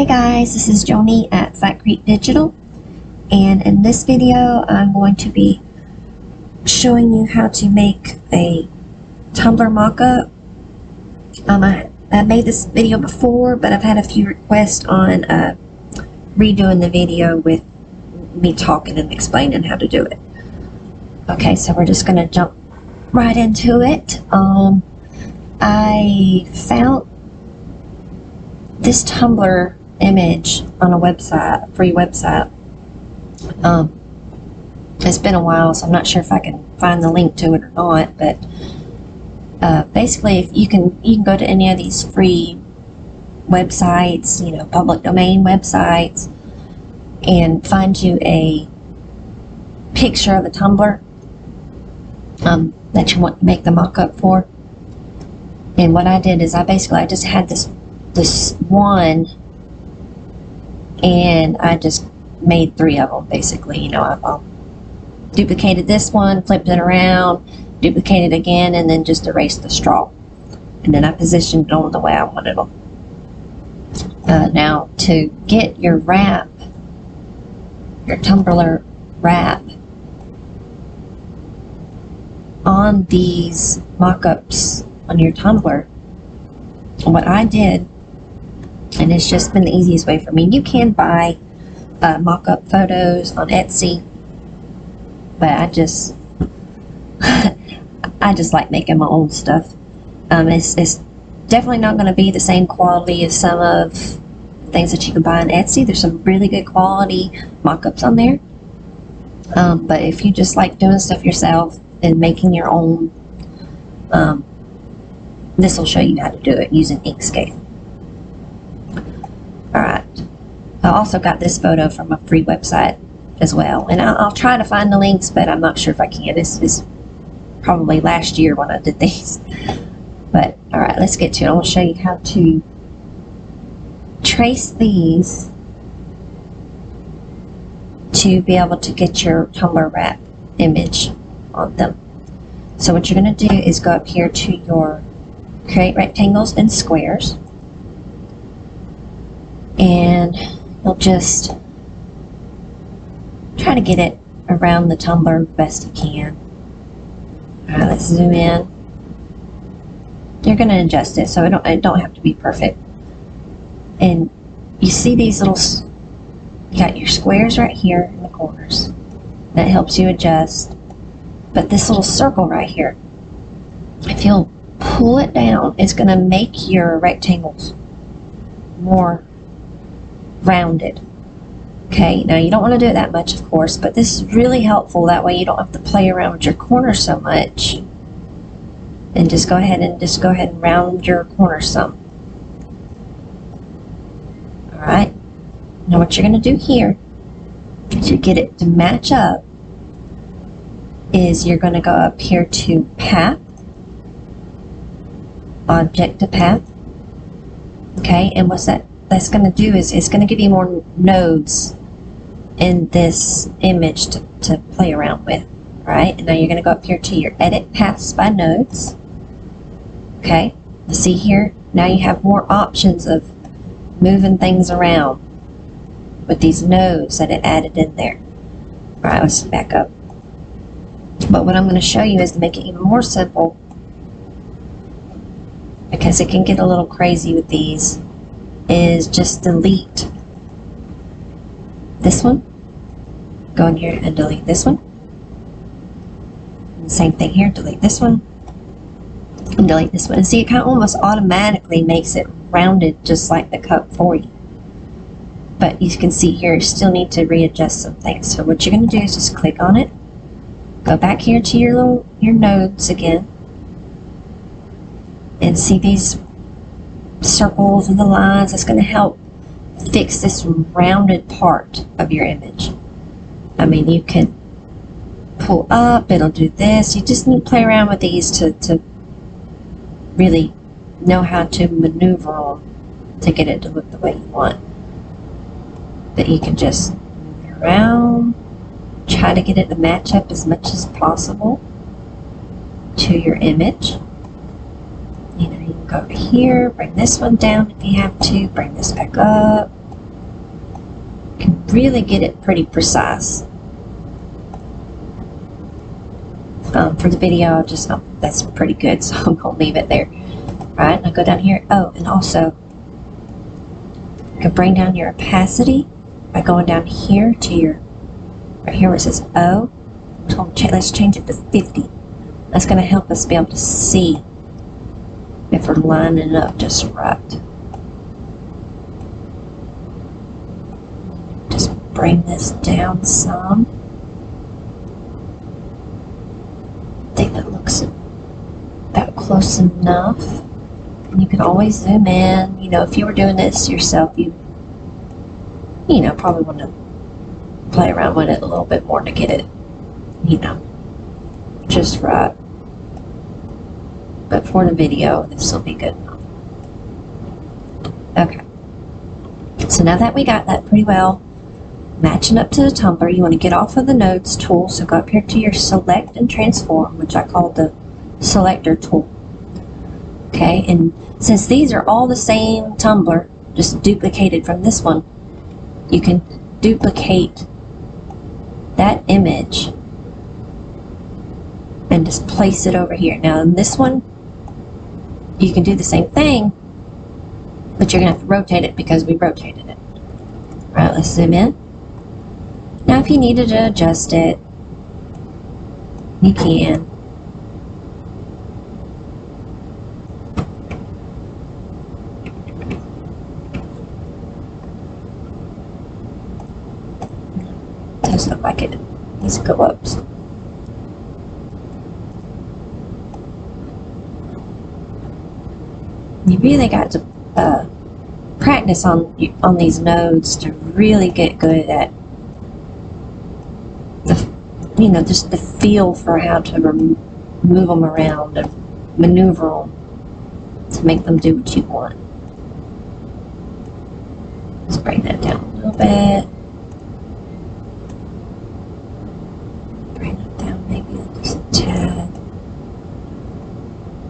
Hey guys, this is Joni at Flat Creek Digital, and in this video I'm going to be showing you how to make a Tumbler mock-up. I made this video before, but I've had a few requests on redoing the video with me talking and explaining how to do it. Okay, so we're just going to jump right into it. I found this Tumbler image on a website, a free website. It's been a while, so I'm not sure if I can find the link to it or not, but basically if you can go to any of these free websites, you know, public domain websites, and find you a picture of a tumbler that you want to make the mock-up for. And what I did is I just had this one, and I just made 3 of them basically. You know, I duplicated this one, flipped it around, duplicated again, and then just erased the straw, and then I positioned them the way I wanted them. Now to get your wrap, your tumbler wrap on these mock-ups on your tumbler, what I did, and it's just been the easiest way for me, you can buy mock-up photos on Etsy, but I just like making my own stuff. It's definitely not going to be the same quality as some of the things that you can buy on Etsy. There's some really good quality mock-ups on there, but if you just like doing stuff yourself and making your own, this will show you how to do it using Inkscape. Alright, I also got this photo from a free website as well, and I'll try to find the links, but I'm not sure if I can. This is probably last year when I did these. But alright, let's get to it. I will show you how to trace these to be able to get your tumbler wrap image on them. So what you're going to do is go up here to your create rectangles and squares, and you'll just try to get it around the tumbler best you can. Alright, let's zoom in. You're going to adjust it so it don't have to be perfect. And you see these little, you got your squares right here in the corners. That helps you adjust. But this little circle right here, if you'll pull it down, it's going to make your rectangles more rounded. Okay, now you don't want to do it that much, of course, but this is really helpful. That way you don't have to play around with your corners so much, and just go ahead and round your corners some. Alright, now what you're going to do here to get it to match up is you're going to go up here to Path, Object to Path. Okay, and what's that's going to do is it's going to give you more nodes in this image to play around with. Alright, and now you're going to go up here to your Edit Paths by Nodes. Okay, you see here, now you have more options of moving things around with these nodes that it added in there. Alright, let's back up. But what I'm going to show you is to make it even more simple, because it can get a little crazy with these, is just delete this one. Go in here and delete this one. And the same thing here, delete this one. And delete this one. And see, it kind of almost automatically makes it rounded just like the cup for you. But you can see here, you still need to readjust some things. So what you're going to do is just click on it. Go back here to your nodes again. And see these circles and the lines. It's going to help fix this rounded part of your image. I mean, you can pull up, it'll do this. You just need to play around with these to really know how to maneuver them to get it to look the way you want. But you can just move it around, try to get it to match up as much as possible to your image. You know, you can go over here, bring this one down if you have to, bring this back up. can really get it pretty precise. For the video, that's pretty good, so I'm going to leave it there. Alright, now go down here. Oh, and also, you can bring down your opacity by going down here to your, right here where it says O. Let's change it to 50. That's going to help us be able to see if we're lining it up just right. Just bring this down some. I think that looks about close enough. And you can always zoom in. You know, if you were doing this yourself, you know, probably want to play around with it a little bit more to get it, you know, just right. But for the video, this will be good enough. Okay. So now that we got that pretty well matching up to the tumbler, you want to get off of the nodes tool. So go up here to your select and transform, which I call the selector tool. Okay, and since these are all the same tumbler, just duplicated from this one, you can duplicate that image and just place it over here. Now in this one, you can do the same thing, but you're going to have to rotate it because we rotated it. Alright, let's zoom in. Now if you needed to adjust it, you can. Does look like it needs to go up. You really got to practice on these nodes to really get good at the, you know, just the feel for how to move them around and maneuver them to make them do what you want. Let's bring that down a little bit. Bring it down maybe just a tad.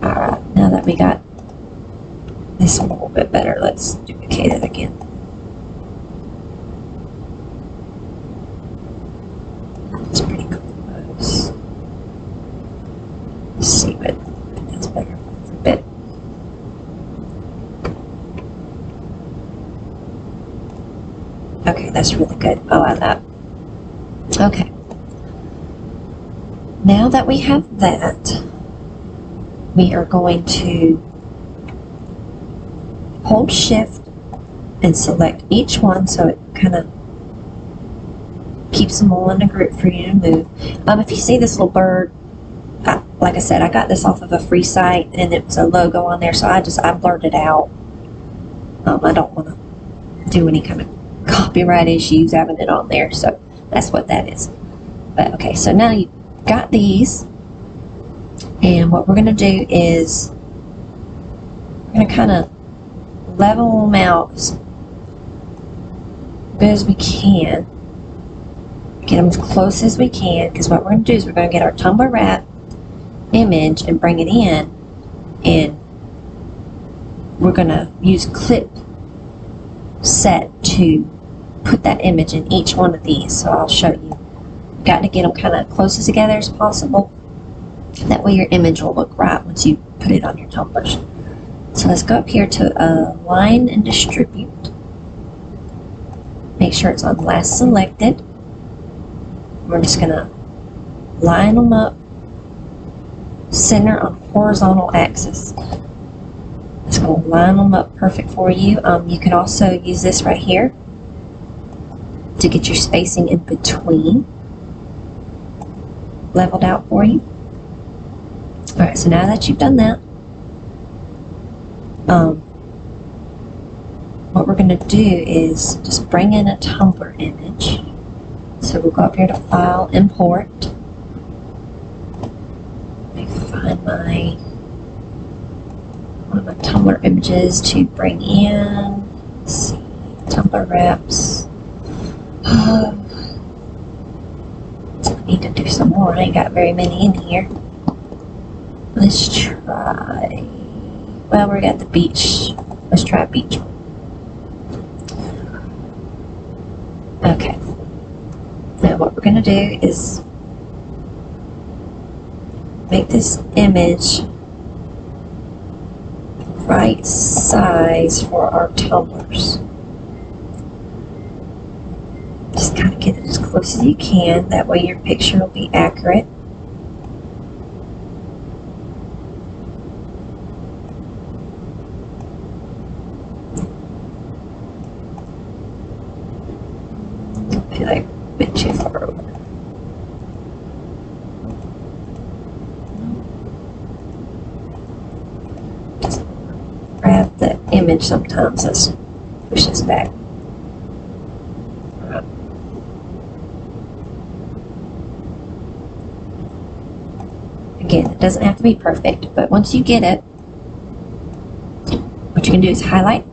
Alright, now that we got this one a little bit better, let's duplicate it again. It's pretty close. Let's see what that's better for a bit. Okay, that's really good. I like that. Okay. Now that we have that, we are going to hold shift and select each one so it kind of keeps them all in a group for you to move. If you see this little bird, like I said, I got this off of a free site and it was a logo on there, so I blurred it out. I don't want to do any kind of copyright issues having it on there, so that's what that is. But okay, so now you got these, and what we're going to do is we're going to kind of level them out as good as we can. Get them as close as we can, because what we're going to do is we're going to get our tumbler wrap image and bring it in, and we're going to use clip set to put that image in each one of these. So I'll show you. Got to get them kind of close as together as possible. That way your image will look right once you put it on your tumblers. So let's go up here to Align and Distribute. Make sure it's on last selected. We're just going to line them up, center on horizontal axis. It's going to line them up perfect for you. You can also use this right here to get your spacing in between leveled out for you. Alright, so now that you've done that, what we're going to do is just bring in a tumbler image. So we'll go up here to File, Import. Let me find one of my tumbler images to bring in. Let's see, tumbler wraps. I need to do some more. I ain't got very many in here. Let's try. Well, we got the beach. Let's try beach. going to do is make this image the right size for our tumblers. Just kind of get it as close as you can, that way your picture will be accurate. I feel like a bit too far over. Just grab the image sometimes, let's push this back. Again, it doesn't have to be perfect, but once you get it, what you can do is highlight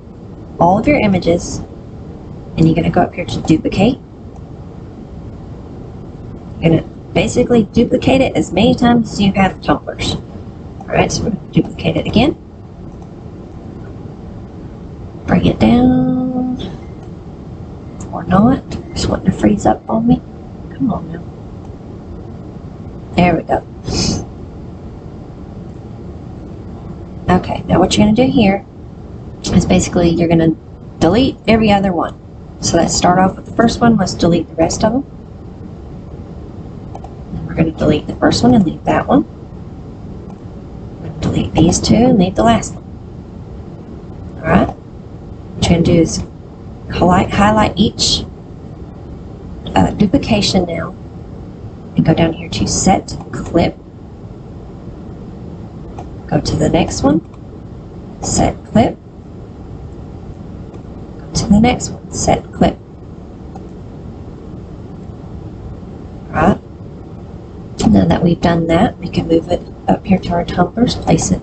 all of your images, and you're going to go up here to duplicate. You're going to basically duplicate it as many times as you have tumblers. Alright, so we're going to duplicate it again. Bring it down. Or not. Just wanting to freeze up on me. Come on now. There we go. Okay, now what you're going to do here is basically you're going to delete every other one. So let's start off with the first one. Let's delete the rest of them. And we're going to delete the first one and leave that one. We're going to delete these two and leave the last one. Alright? What you're going to do is highlight each duplication now and go down here to Set Clip. Go to the next one, Set Clip. Go to the next one, Set Clip. Alright. Now that we've done that, we can move it up here to our tumblers, place it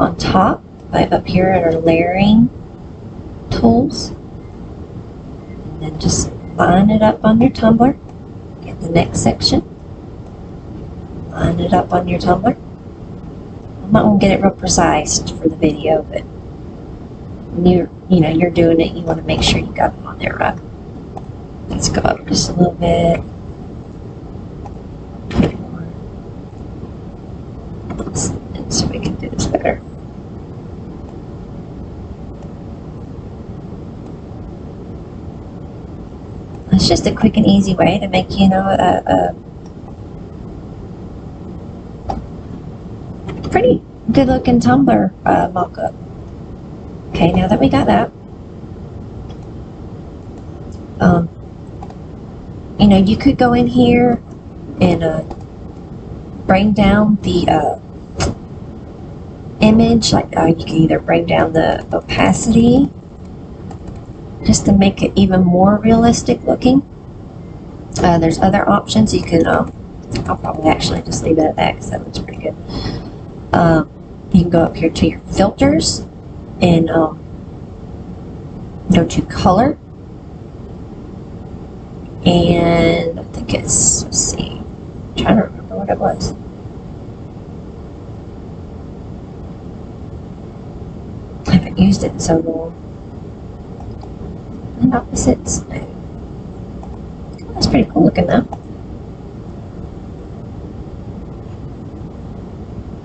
on top, right up here at our layering tools. And then just line it up on your tumbler. Get the next section. Line it up on your tumbler. I'm not going to get it real precise for the video, but when you're doing it, you want to make sure you got it on there right. Let's go up just a little bit. 24. So we can do this better. It's just a quick and easy way to make, a pretty good looking tumbler mock-up. Okay, now that we got that, you could go in here and bring down the image, like you can either bring down the opacity just to make it even more realistic looking. There's other options. You can, I'll probably actually just leave it at that because that looks pretty good. You can go up here to your filters and go to color, and I think it's, let's see, I'm trying to remember what it was. I haven't used it in so long. And opposites. That's pretty cool looking though.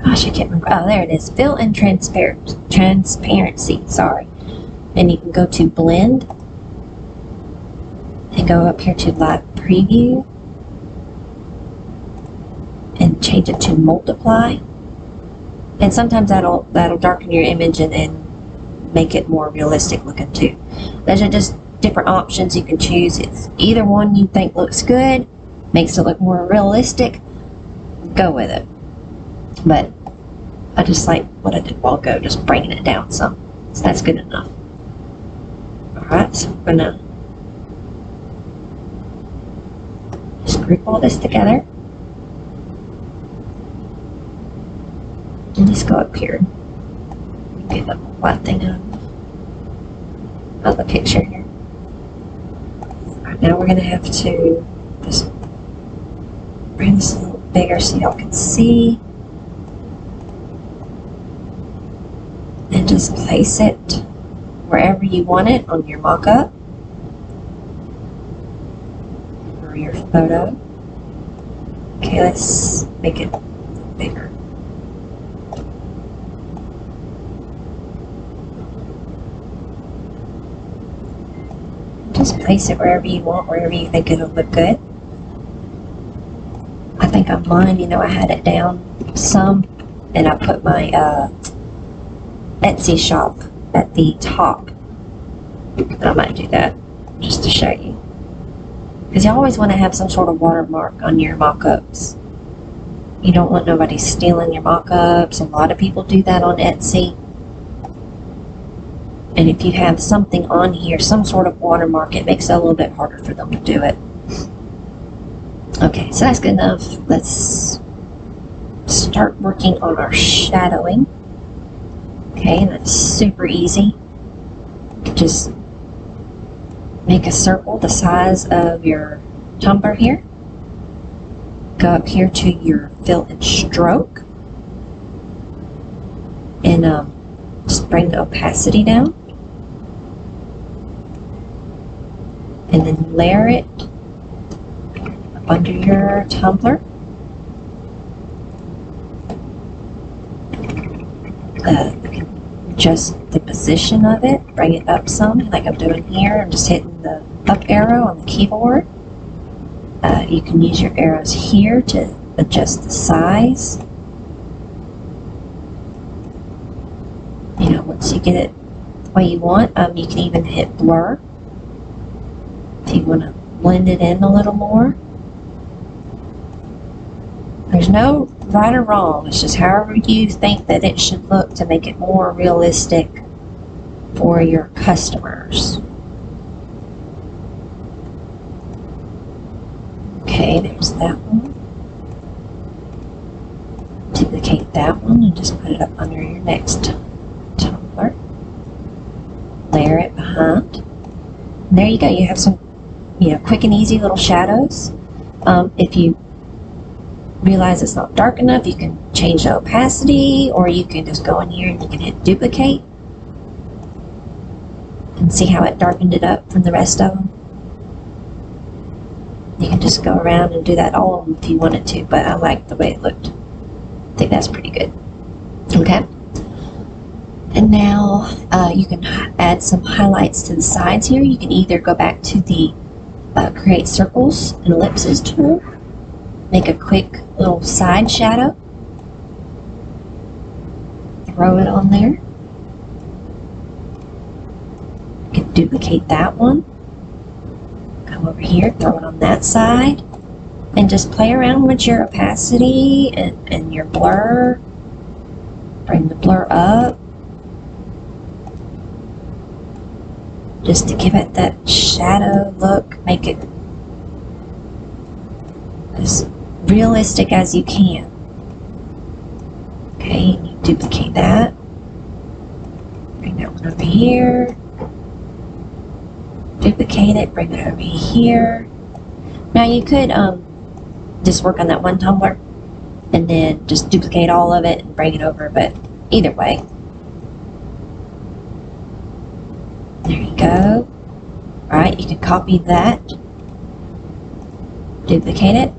Gosh, I can't remember. Oh, there it is. Fill and transparency. Sorry. Then you can go to blend and go up here to live preview and change it to multiply. And sometimes that'll darken your image and make it more realistic looking too. Those are just different options you can choose. It's either one you think looks good, makes it look more realistic, go with it. But I just like what I did a while ago, just bringing it down some. So that's good enough. Alright, so I'm gonna just group all this together. And just go up here. Get the white thing out of the picture here. Alright, now we're gonna have to just bring this a little bigger so y'all can see. And just place it wherever you want it on your mock-up. over your photo. Okay, let's make it bigger. Just place it wherever you want, wherever you think it'll look good. I think on mine, you know, I had it down some, and I put my Etsy shop at the top. But I might do that just to show you. Because you always want to have some sort of watermark on your mock-ups. You don't want nobody stealing your mock-ups. A lot of people do that on Etsy. And if you have something on here, some sort of watermark, it makes it a little bit harder for them to do it. Okay, so that's good enough. Let's start working on our shadowing. Okay, and that's super easy. Just make a circle the size of your tumbler here. Go up here to your fill and stroke. And just bring the opacity down. And then layer it up under your tumbler. Adjust the position of it, bring it up some, like I'm doing here. I'm just hitting the up arrow on the keyboard. You can use your arrows here to adjust the size. You know, once you get it the way you want, you can even hit blur if you want to blend it in a little more. There's no right or wrong. It's just however you think that it should look to make it more realistic for your customers. Okay, there's that one. Duplicate that one and just put it up under your next tumbler. Layer it behind. And there you go. You have some, you know, quick and easy little shadows. If you realize it's not dark enough, you can change the opacity, or you can just go in here and you can hit duplicate and see how it darkened it up from the rest of them. You can just go around and do that all if you wanted to, but I like the way it looked. I think that's pretty good. Okay. And now you can add some highlights to the sides here. You can either go back to the create circles and ellipses tool, make a quick little side shadow, throw it on there. You can duplicate that one, come over here, throw it on that side, and just play around with your opacity and your blur. Bring the blur up just to give it that shadow look, make it as realistic as you can. Okay, and you duplicate that. Bring that one over here. Duplicate it, bring it over here. Now you could just work on that one tumbler and then just duplicate all of it and bring it over, but either way. There you go. Alright, you can copy that, duplicate it,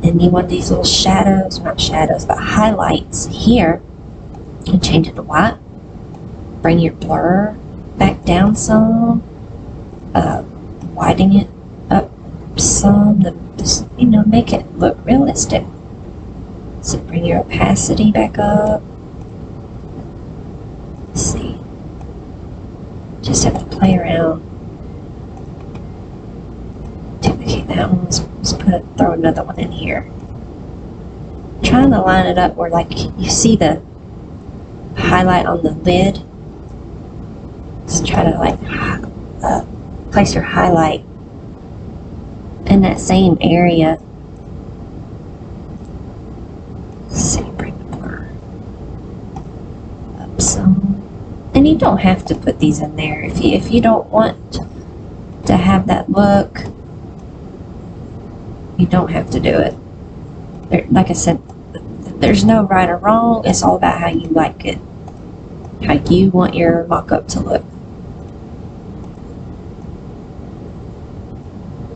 and you want these little shadows, not shadows, but highlights here, and change it to white. Bring your blur back down some, widen it up some, just, you know, make it look realistic. So bring your opacity back up. Let's see. Just have to play around. Duplicate that one. Let's throw another one in here. Trying to line it up where, like, you see the highlight on the lid. Just try to, like, place your highlight in that same area. Let's see, bring the blur up some. And you don't have to put these in there if you don't want to have that look. You don't have to do it. Like I said, there's no right or wrong. It's all about how you like it, how you want your mock-up to look.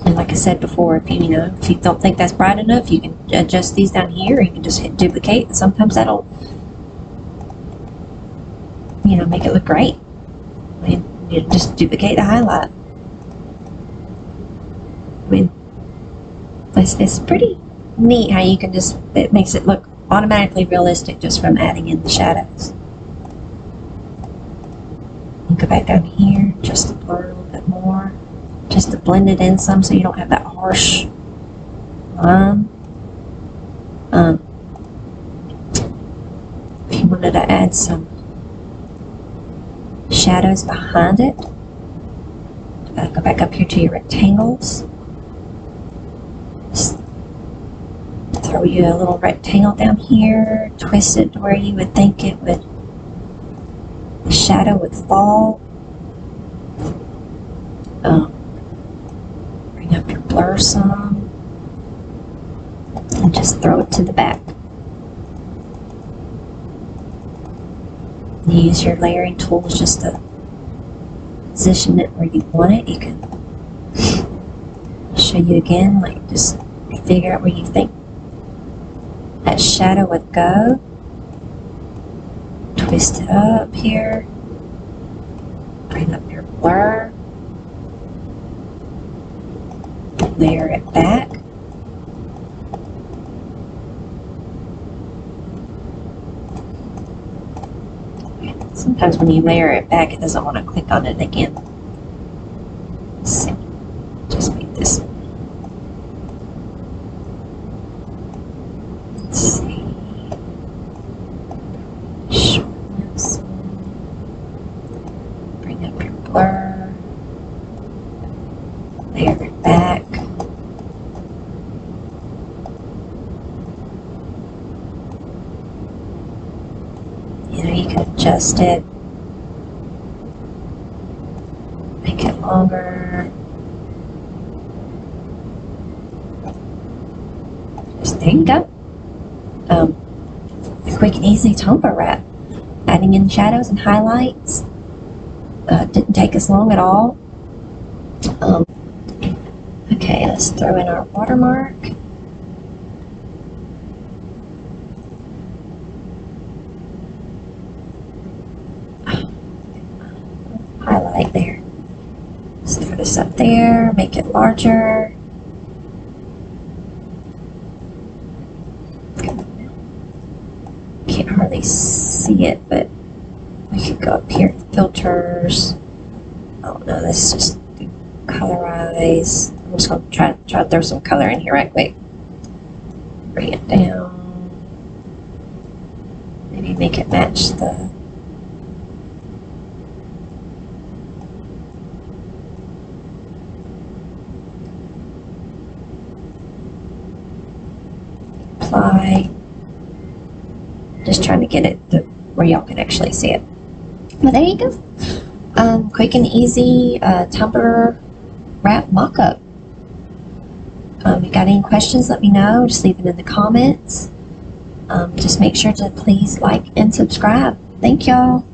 And like like I said before, if you don't think that's bright enough, you can adjust these down here. You can just hit duplicate, and sometimes that'll, make it look great. You just duplicate the highlight. It's pretty neat how you can it makes it look automatically realistic just from adding in the shadows. You go back down here, just to blur a little bit more, just to blend it in some so you don't have that harsh line. If you wanted to add some shadows behind it, go back up here to your rectangles. Just throw you a little rectangle down here, twist it to where you would think the shadow would fall. Bring up your blur some, and just throw it to the back. You use your layering tools just to position it where you want it. You can show you again, like just figure out where you think that shadow would go. Twist it up here. Bring up your blur. Layer it back. Sometimes when you layer it back, it doesn't want to click on it again. Let's see. Just make this. Let's see. Shorten this. Bring up your blur. Layer it back. You can adjust it, make it longer. Just there you go. A quick and easy Tumbler wrap. Adding in shadows and highlights. Didn't take us long at all. Okay, let's throw in our watermark. Highlight there. So throw this up there, make it larger. Can't hardly see it, but we could go up here to filters. Oh no, this is just colorize. I'm just going to try to throw some color in here right quick. Bring it down. Maybe make it match the apply. Just trying to get it to where y'all can actually see it. But there you go. Quick and easy Tumbler wrap mock-up. If you got any questions, let me know. Just leave it in the comments. Just make sure to please like and subscribe. Thank y'all.